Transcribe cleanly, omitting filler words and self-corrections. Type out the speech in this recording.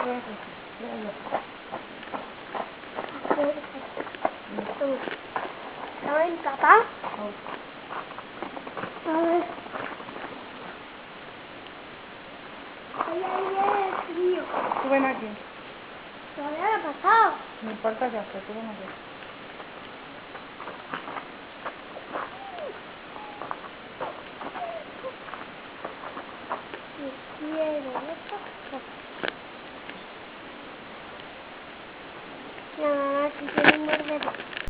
¿Estaba en papá? A ver. Ay, frío. Tú ven aquí. Todavía no ha pasado. No importa qué hacer, tú ven aquí. Quiero no, mamá, si quiero morder.